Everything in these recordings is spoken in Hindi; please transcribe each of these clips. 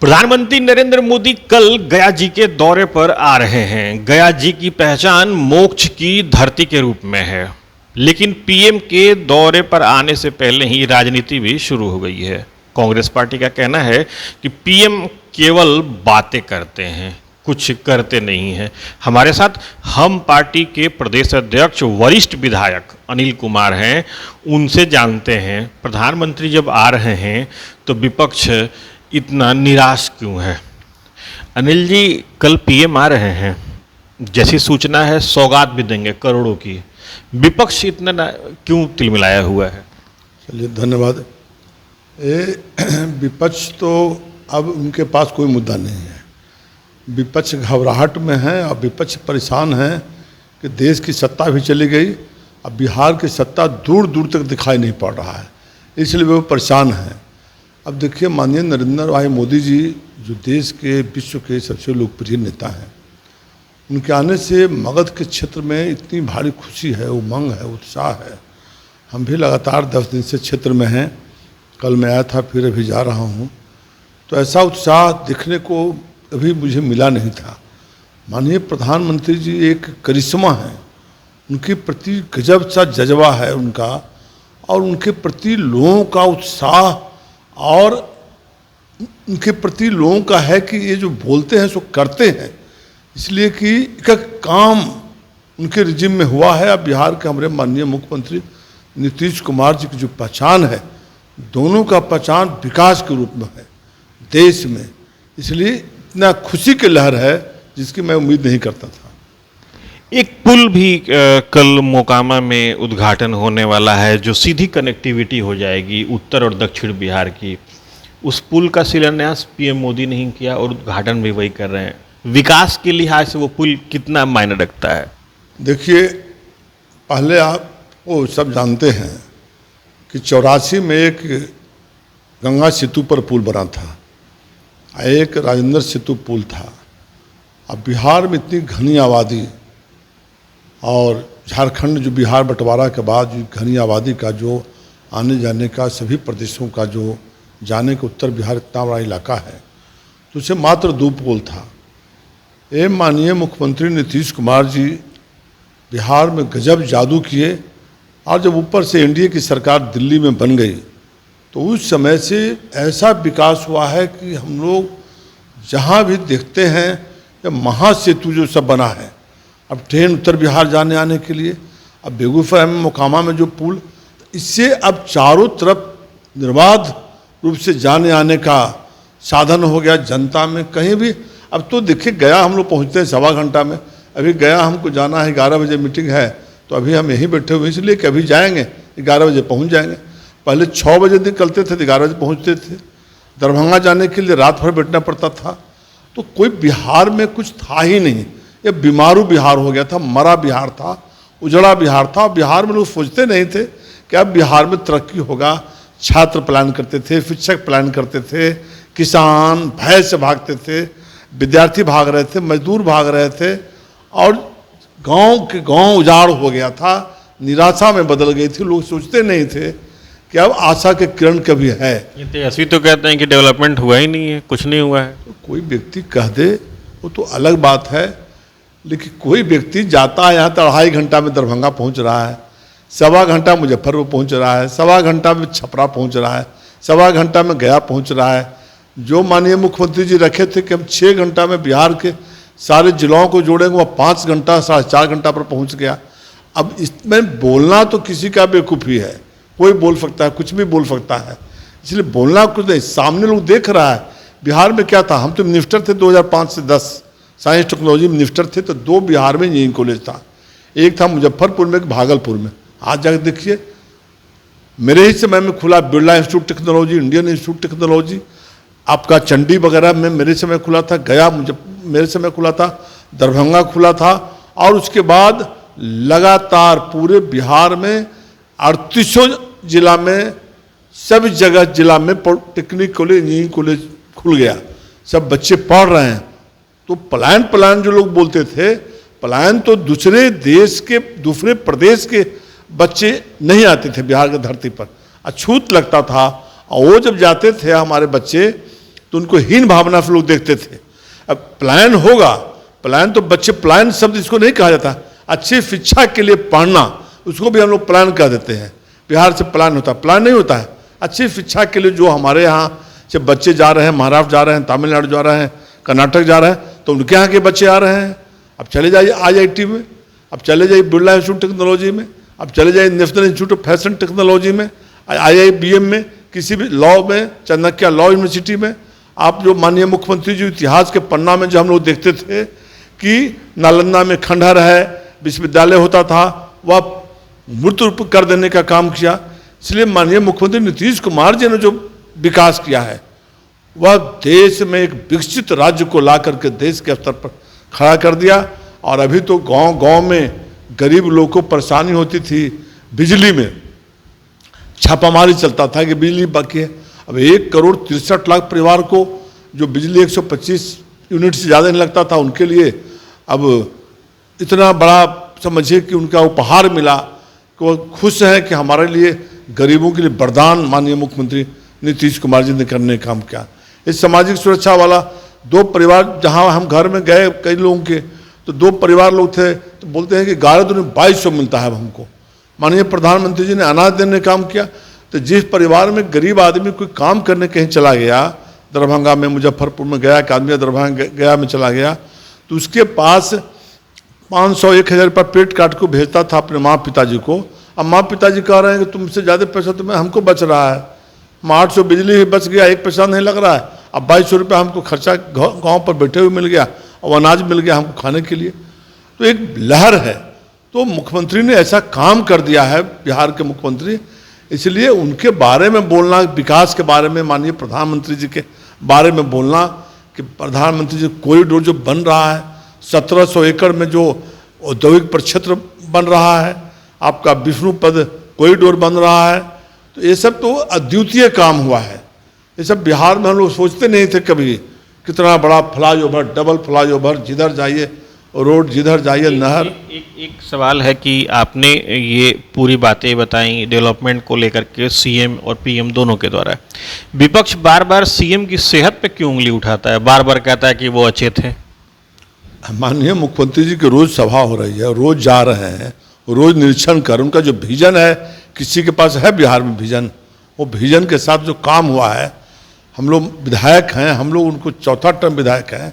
प्रधानमंत्री नरेंद्र मोदी कल गया जी के दौरे पर आ रहे हैं। गया जी की पहचान मोक्ष की धरती के रूप में है, लेकिन पीएम के दौरे पर आने से पहले ही राजनीति भी शुरू हो गई है। कांग्रेस पार्टी का कहना है कि पीएम केवल बातें करते हैं, कुछ करते नहीं हैं। हमारे साथ हम पार्टी के प्रदेश अध्यक्ष वरिष्ठ विधायक अनिल कुमार हैं, उनसे जानते हैं प्रधानमंत्री जब आ रहे हैं तो विपक्ष इतना निराश क्यों है। अनिल जी, कल पीएम आ रहे हैं, जैसी सूचना है सौगात भी देंगे करोड़ों की, विपक्ष इतना क्यों तिलमिलाया हुआ है? चलिए धन्यवाद। विपक्ष तो अब उनके पास कोई मुद्दा नहीं है। विपक्ष घबराहट में है और विपक्ष परेशान है कि देश की सत्ता भी चली गई, अब बिहार की सत्ता दूर दूर तक दिखाई नहीं पड़ रहा है, इसलिए वो परेशान हैं। अब देखिए, माननीय नरेंद्र भाई मोदी जी जो देश के विश्व के सबसे लोकप्रिय नेता हैं, उनके आने से मगध के क्षेत्र में इतनी भारी खुशी है, उमंग है, उत्साह है। हम भी लगातार 10 दिन से क्षेत्र में हैं। कल मैं आया था, फिर अभी जा रहा हूँ, तो ऐसा उत्साह देखने को अभी मुझे मिला नहीं था। माननीय प्रधानमंत्री जी एक करिश्मा है, उनके प्रति गजब सा जज्बा है उनका, और उनके प्रति लोगों का उत्साह और उनके प्रति लोगों का है कि ये जो बोलते हैं सो करते हैं, इसलिए कि एक काम उनके रिजिम में हुआ है। अब बिहार के हमारे माननीय मुख्यमंत्री नीतीश कुमार जी की जो पहचान है, दोनों का पहचान विकास के रूप में है देश में, इसलिए इतना खुशी की लहर है जिसकी मैं उम्मीद नहीं करता था। एक पुल भी कल मोकामा में उद्घाटन होने वाला है, जो सीधी कनेक्टिविटी हो जाएगी उत्तर और दक्षिण बिहार की। उस पुल का शिलान्यास पीएम मोदी ने ही किया और उद्घाटन भी वही कर रहे हैं। विकास के लिहाज से वो पुल कितना मायने रखता है? देखिए, पहले आप वो सब जानते हैं कि 84 में एक गंगा सेतु पर पुल बना था, एक राजेंद्र सेतु पुल था। अब बिहार में इतनी घनी आबादी और झारखंड जो बिहार बंटवारा के बाद जो घनी आबादी का जो आने जाने का, सभी प्रदेशों का जो जाने का, उत्तर बिहार इतना बड़ा इलाका है, तो उसे मात्र 2 पुल था। माननीय मुख्यमंत्री नीतीश कुमार जी बिहार में गजब जादू किए, और जब ऊपर से एनडीए की सरकार दिल्ली में बन गई तो उस समय से ऐसा विकास हुआ है कि हम लोग जहाँ भी देखते हैं ये महासेतु जो सब बना है। अब ट्रेन उत्तर बिहार जाने आने के लिए, अब बेगूसराय में मोकामा में जो पुल, इससे अब चारों तरफ निर्बाध रूप से जाने आने का साधन हो गया जनता में कहीं भी। अब तो देखिए, गया हम लोग पहुँचते हैं 1.25 घंटा में। अभी गया हमको जाना है, 11 बजे मीटिंग है, तो अभी हम यहीं बैठे हुए, इसलिए कि अभी जाएंगे 11 बजे पहुँच जाएंगे। पहले 6 बजे निकलते थे, 11 बजे पहुँचते थे। दरभंगा जाने के लिए रात भर बैठना पड़ता था। तो कोई बिहार में कुछ था ही नहीं, ये बीमारू बिहार हो गया था, मरा बिहार था, उजड़ा बिहार था। बिहार में लोग सोचते नहीं थे कि अब बिहार में तरक्की होगा। छात्र प्लान करते थे, शिक्षक प्लान करते थे, किसान भय से भागते थे, विद्यार्थी भाग रहे थे, मजदूर भाग रहे थे, और गांव के गांव उजाड़ हो गया था, निराशा में बदल गई थी। लोग सोचते नहीं थे कि अब आशा के किरण कभी है। ऐसी तो कहते हैं कि डेवलपमेंट हुआ ही नहीं है, कुछ नहीं हुआ है। तो कोई व्यक्ति कह दे वो तो अलग बात है, लेकिन कोई व्यक्ति जाता है यहाँ तो 2.5 घंटा में दरभंगा पहुँच रहा है, 1.25 घंटा मुजफ्फरपुर पहुँच रहा है, 1.25 घंटा में छपरा पहुँच रहा है, 1.25 घंटा में गया पहुँच रहा है। जो माननीय मुख्यमंत्री जी रखे थे कि हम 6 घंटा में बिहार के सारे जिलों को जोड़ेंगे, वह 5 घंटा 4.5 घंटा पर पहुँच गया। अब इसमें बोलना तो किसी का बेवकूफ़ी है, कोई बोल सकता है, कुछ भी बोल सकता है, इसलिए बोलना कुछ नहीं। सामने लोग देख रहा है बिहार में क्या था। हम तो मिनिस्टर थे 2005 से 10, साइंस टेक्नोलॉजी मिनिस्टर थे, तो 2 बिहार में इंजीनियरिंग कॉलेज था, एक था मुजफ्फरपुर में, एक भागलपुर में। आज जाकर देखिए, मेरे ही समय में खुला Birla institute technology, Indian institute technology, आपका चंडी वगैरह में मेरे समय खुला था, गया मेरे समय खुला था, दरभंगा खुला था, और उसके बाद लगातार पूरे बिहार में 38 जिला में, सभी जगह जिला में टेक्निक कॉलेज, इंजीनियरिंग कॉलेज खुल गया, सब बच्चे पढ़ रहे हैं। तो पलायन जो लोग बोलते थे, पलायन तो दूसरे देश के, दूसरे प्रदेश के बच्चे नहीं आते थे बिहार की धरती पर, अछूत लगता था। और वो जब जाते थे हमारे बच्चे तो उनको हीन भावना से लोग देखते थे। अब प्लान होगा, प्लान तो बच्चे, प्लान शब्द इसको नहीं कहा जाता, अच्छी शिक्षा के लिए पढ़ना उसको भी हम लोग प्लान कह देते हैं। बिहार से प्लान होता है, प्लान नहीं होता है। अच्छी शिक्षा के लिए जो हमारे यहाँ से बच्चे जा रहे हैं, महाराष्ट्र जा रहे हैं, तमिलनाडु जा रहे हैं, कर्नाटक जा रहे हैं, तो उनके यहाँ के बच्चे आ रहे हैं। अब चले जाइए IIT में, अब चले जाइए बिरला इंस्टीट्यूट टेक्नोलॉजी में, अब चले जाइए national institute of fashion technology में, IIBM में, किसी भी लॉ में, चाणक्य लॉ यूनिवर्सिटी में। आप जो माननीय मुख्यमंत्री जी इतिहास के पन्ना में जो हम लोग देखते थे कि नालंदा में खंडहर है, विश्वविद्यालय होता था, वह मूर्त रूप कर देने का काम किया। इसलिए माननीय मुख्यमंत्री नीतीश कुमार जी ने जो विकास किया है वह देश में एक विकसित राज्य को ला करके देश के स्तर पर खड़ा कर दिया। और अभी तो गांव-गांव में गरीब लोगों को परेशानी होती थी, बिजली में छापामारी चलता था कि बिजली बाकी है। अब 1,63,00,000 परिवार को जो बिजली 125 यूनिट से ज़्यादा नहीं लगता था, उनके लिए अब इतना बड़ा समझिए कि उनका उपहार मिला कि वो खुश हैं कि हमारे लिए गरीबों के लिए वरदान माननीय मुख्यमंत्री नीतीश कुमार जी ने करने का काम किया। इस सामाजिक सुरक्षा वाला 2 परिवार, जहां हम घर में गए कई लोगों के, तो 2 परिवार लोग थे, तो बोलते हैं कि 11,22,00 मिलता है अब हमको। माननीय प्रधानमंत्री जी ने अनाज देने का काम किया। तो जिस परिवार में गरीब आदमी कोई काम करने कहीं चला गया, दरभंगा में, मुजफ्फरपुर में गया, एक आदमी दरभंगा गया में चला गया, तो उसके पास 500-1,000 रुपये पेट काट को भेजता था अपने माँ पिताजी को। अब माँ पिताजी कह रहे हैं कि तुमसे ज़्यादा पैसा तो हमको बच रहा है, 800 बिजली ही बच गया, एक पैसा नहीं लग रहा है, अब 2200 रुपये हमको खर्चा गांव पर बैठे हुए मिल गया और अनाज मिल गया हमको खाने के लिए। तो एक लहर है। तो मुख्यमंत्री ने ऐसा काम कर दिया है, बिहार के मुख्यमंत्री, इसलिए उनके बारे में बोलना, विकास के बारे में, माननीय प्रधानमंत्री जी के बारे में बोलना कि प्रधानमंत्री जी कॉरिडोर जो बन रहा है, 1700 एकड़ में जो औद्योगिक प्रक्षेत्र बन रहा है, आपका विष्णुपद कॉरिडोर बन रहा है, तो ये सब तो अद्वितीय काम हुआ है। ये सब बिहार में हम लोग सोचते नहीं थे कभी, कितना बड़ा फ्लाईओवर, डबल फ्लाईओवर, जिधर जाइए रोड, जिधर जाइए नहर। एक सवाल है कि आपने ये पूरी बातें बताई डेवलपमेंट को लेकर के सीएम और पीएम दोनों के द्वारा। विपक्ष बार बार सीएम की सेहत पे क्यों उंगली उठाता है, बार बार कहता है कि वो अचेत हैं। माननीय मुख्यमंत्री जी की रोज सभा हो रही है, रोज जा रहे हैं, रोज निरीक्षण कर, उनका जो विजन है, किसी के पास है बिहार में विजन, वो विजन के साथ जो काम हुआ है, हम लोग विधायक हैं, हम लोग उनको 4था टर्म विधायक हैं,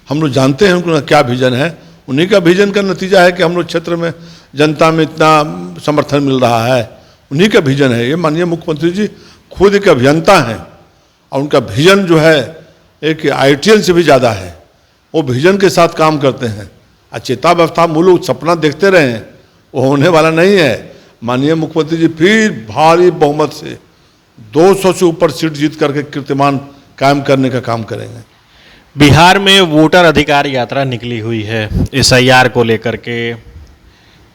हम लोग जानते हैं उनका क्या विजन है। उन्हीं का विजन का नतीजा है कि हम लोग क्षेत्र में जनता में इतना समर्थन मिल रहा है, उन्हीं का विजन है। ये माननीय मुख्यमंत्री जी खुद एक अभियंता हैं और उनका विजन जो है एक IITian से भी ज़्यादा है, वो विजन के साथ काम करते हैं। अचेता व्यवस्था मूल लोग सपना देखते रहे हैं, वो होने वाला नहीं है। माननीय मुख्यमंत्री जी फिर भारी बहुमत से 200 से ऊपर सीट जीत करके कीर्तिमान कायम करने का काम करेंगे। बिहार में वोटर अधिकार यात्रा निकली हुई है SIR को लेकर के,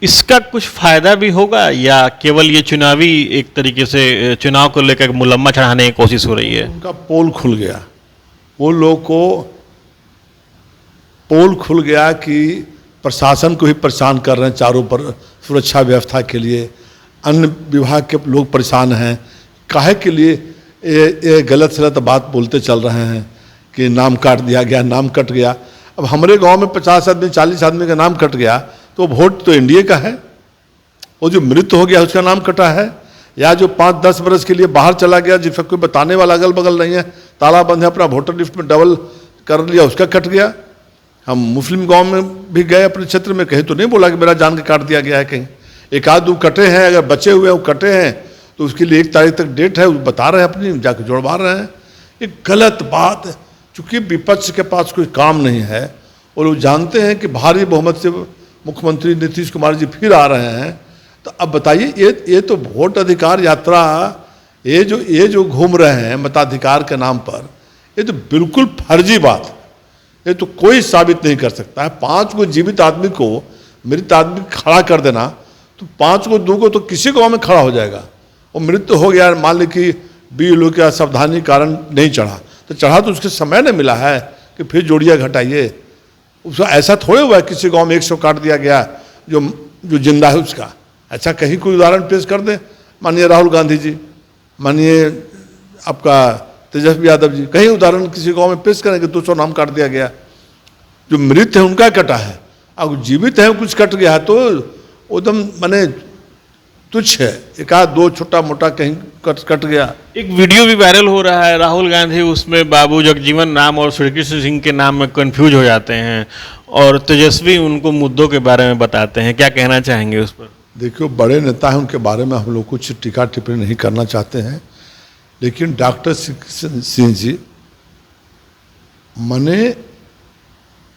इसका कुछ फायदा भी होगा या केवल ये चुनावी एक तरीके से चुनाव को लेकर मुलम्मा चढ़ाने की कोशिश हो रही है? उनका पोल खुल गया, वो लोग को पोल खुल गया कि प्रशासन को ही परेशान कर रहे हैं चारों पर सुरक्षा व्यवस्था के लिए, अन्य विभाग के लोग परेशान हैं, काहे के लिए ये गलत सलत बात बोलते चल रहे हैं कि नाम काट दिया गया, नाम कट गया। अब हमारे गांव में 50 आदमी 40 आदमी का नाम कट गया तो वोट तो एनडीए का है, वो जो मृत्यु हो गया उसका नाम कटा है, या जो 5-10 बरस के लिए बाहर चला गया जिसका कोई बताने वाला अगल बगल नहीं है, ताला बंद है, अपना वोटर लिस्ट में डबल कर लिया, उसका कट गया। हम मुस्लिम गांव में भी गए अपने क्षेत्र में, कहीं तो नहीं बोला कि मेरा जान के काट दिया गया है, कहीं एक आध 2 कटे हैं, अगर बचे हुए हैं वो कटे हैं तो उसके लिए 1 तारीख तक डेट है, वो बता रहे हैं, अपनी जाके जुड़वा रहे हैं। ये गलत बात है, चूँकि विपक्ष के पास कोई काम नहीं है और वो जानते हैं कि भारी बहुमत से मुख्यमंत्री नीतीश कुमार जी फिर आ रहे हैं, तो अब बताइए ये तो वोट अधिकार यात्रा, ये जो घूम रहे हैं मताधिकार के नाम पर, ये तो बिल्कुल फर्जी बात है, ये तो कोई साबित नहीं कर सकता है। 5 को जीवित आदमी को, मृत आदमी खड़ा कर देना, तो 5 को 2 को तो किसी गाँव में खड़ा हो जाएगा। वो मृत्यु हो गया, मान ली कि BLO के असावधानी कारण नहीं चढ़ा, तो चढ़ा तो उसके समय नहीं मिला है कि फिर जोड़िया घटाइए। उसका ऐसा थोड़े हुआ है किसी गांव में 100 काट दिया गया जो जिंदा है उसका, ऐसा कहीं कोई उदाहरण पेश कर दें। माननीय राहुल गांधी जी, माननीय आपका तेजस्वी यादव जी, कहीं उदाहरण किसी गांव में पेश करेंगे 200 नाम काट दिया गया। जो मृत है उनका कटा है, अब जीवित है कुछ कट गया है तो एकदम माने तुच्छ है, एक आध दो छोटा मोटा कहीं कट गया। एक वीडियो भी वायरल हो रहा है, राहुल गांधी उसमें बाबू जगजीवन राम और श्री कृष्ण सिंह के नाम में कंफ्यूज हो जाते हैं और तेजस्वी उनको मुद्दों के बारे में बताते हैं, क्या कहना चाहेंगे उस पर? देखियो, बड़े नेता हैं, उनके बारे में हम लोग कुछ टीका टिप्पणी नहीं करना चाहते हैं, लेकिन डॉक्टर सिंह जी मने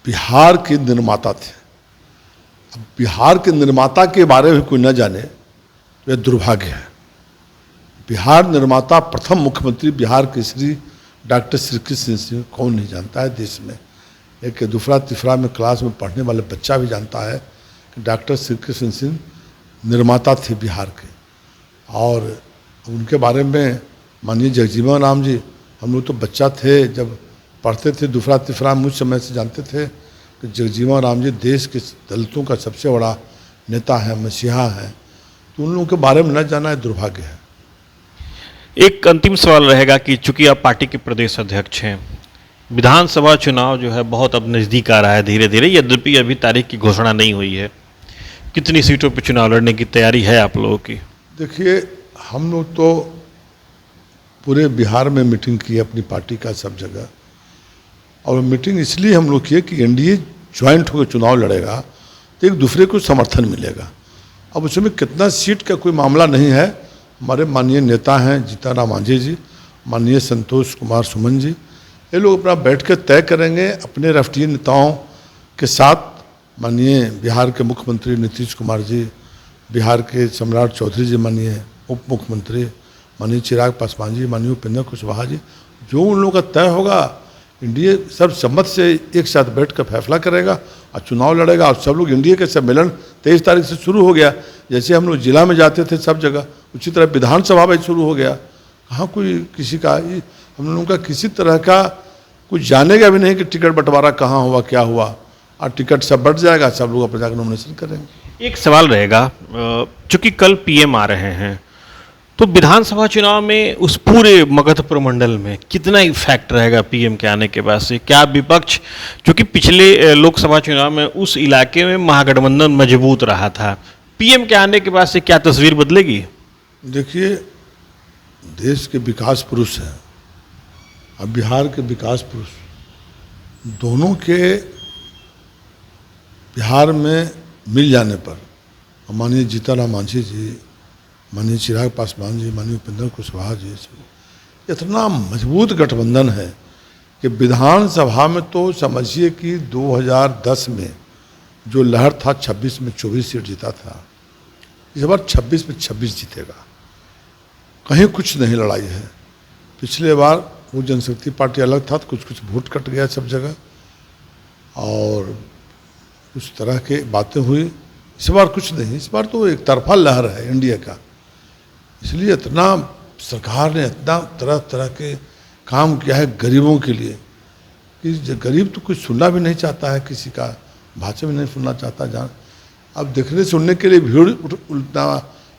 बिहार के निर्माता थे। अब बिहार के निर्माता के बारे में कोई न जाने तो यह दुर्भाग्य है। बिहार निर्माता प्रथम मुख्यमंत्री बिहार के श्री डॉक्टर श्री कृष्ण सिंह कौन नहीं जानता है देश में। एक दूसरा तीसरा में क्लास में पढ़ने वाले बच्चा भी जानता है कि डॉक्टर श्री कृष्ण सिंह निर्माता थे बिहार के। और उनके बारे में माननीय जगजीवन राम जी, हम लोग तो बच्चा थे जब पढ़ते थे दूसरा तीसरा में, उस समय से जानते थे कि जगजीवन राम जी देश के दलितों का सबसे बड़ा नेता है, मसीहा है, तो उन लोगों के बारे में न जाना है दुर्भाग्य है। एक अंतिम सवाल रहेगा कि चूंकि आप पार्टी के प्रदेश अध्यक्ष हैं, विधानसभा चुनाव जो है बहुत अब नज़दीक आ रहा है धीरे धीरे, यद्यपि अभी तारीख की घोषणा नहीं हुई है, कितनी सीटों पर चुनाव लड़ने की तैयारी है आप लोगों की? देखिए, हम लोग तो पूरे बिहार में मीटिंग की अपनी पार्टी का सब जगह, और मीटिंग इसलिए हम लोग किए कि एनडीए ज्वाइंट होकर चुनाव लड़ेगा तो एक दूसरे को समर्थन मिलेगा। अब उसमें कितना सीट का कोई मामला नहीं है। हमारे माननीय नेता हैं जीतन राम मांझी जी, माननीय संतोष कुमार सुमन जी, ये लोग अपना बैठ कर तय करेंगे अपने राष्ट्रीय नेताओं के साथ। माननीय बिहार के मुख्यमंत्री नीतीश कुमार जी, बिहार के सम्राट चौधरी जी, माननीय उप मुख्यमंत्री माननीय चिराग पासवान जी, माननीय उपेंद्र कुशवाहा जी, जो उन लोगों का तय होगा एनडीए सर्वसम्मत से एक साथ बैठकर फैसला करेगा और चुनाव लड़ेगा। और सब लोग एनडीए के सम्मेलन 23 तारीख से शुरू हो गया। जैसे हम लोग जिला में जाते थे सब जगह, उसी तरह विधानसभा में शुरू हो गया। कहाँ कोई किसी का, हम लोगों का किसी तरह का कुछ जानेगा भी नहीं कि टिकट बंटवारा कहाँ हुआ क्या हुआ, और टिकट सब बंट जाएगा, सब लोग अपना जाकर नॉमिनेशन करेंगे। एक सवाल रहेगा, चूंकि कल पीएम आ रहे हैं तो विधानसभा चुनाव में उस पूरे मगध प्रमंडल में कितना इफेक्ट रहेगा पीएम के आने के बाद से? क्या विपक्ष, क्योंकि पिछले लोकसभा चुनाव में उस इलाके में महागठबंधन मजबूत रहा था, पीएम के आने के बाद से क्या तस्वीर बदलेगी? देखिए, देश के विकास पुरुष हैं और बिहार के विकास पुरुष, दोनों के बिहार में मिल जाने पर माननीय जीतन राम मांझी जी, माननीय चिराग पासवान जी, माननीय उपेंद्र कुशवाहा जी, इतना मजबूत गठबंधन है कि विधानसभा में तो समझिए कि 2010 में जो लहर था 26 में 24 सीट जीता था, इस बार 26 में 26 जीतेगा। कहीं कुछ नहीं लड़ाई है। पिछले बार वो जनशक्ति पार्टी अलग था तो कुछ वोट कट गया सब जगह और उस तरह के बातें हुई। इस बार कुछ नहीं, इस बार तो एक तरफा लहर है इंडिया का। इसलिए इतना सरकार ने इतना तरह तरह के काम किया है गरीबों के लिए कि गरीब तो कुछ सुनना भी नहीं चाहता है, किसी का भाषण भी नहीं सुनना चाहता। जहाँ अब देखने सुनने के लिए भीड़ उठना,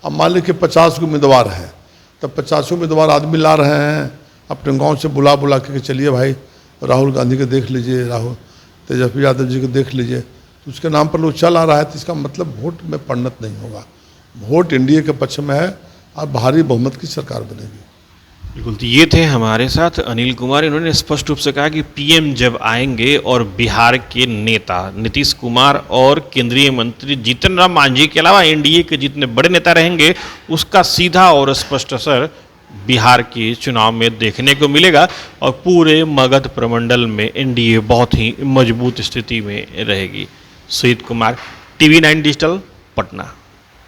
अब मान लीजिए 50 उम्मीदवार है, तब 50 उम्मीदवार आदमी ला रहे हैं अपने गांव से बुला के चलिए भाई राहुल गांधी को देख लीजिए, राहुल तेजस्वी यादव जी को देख लीजिए, तो उसके नाम पर लोग चल आ रहा है। तो इसका मतलब वोट में परिणत नहीं होगा। वोट एनडीए के पक्ष में है और भारी बहुमत की सरकार बनेगी। बिल्कुल, तो ये थे हमारे साथ अनिल कुमार। इन्होंने स्पष्ट रूप से कहा कि पीएम जब आएंगे और बिहार के नेता नीतीश कुमार और केंद्रीय मंत्री जीतन राम मांझी के अलावा एनडीए के जितने बड़े नेता रहेंगे, उसका सीधा और स्पष्ट असर बिहार के चुनाव में देखने को मिलेगा और पूरे मगध प्रमंडल में एनडीए बहुत ही मजबूत स्थिति में रहेगी। Sujit Kumar, TV9 digital, Patna.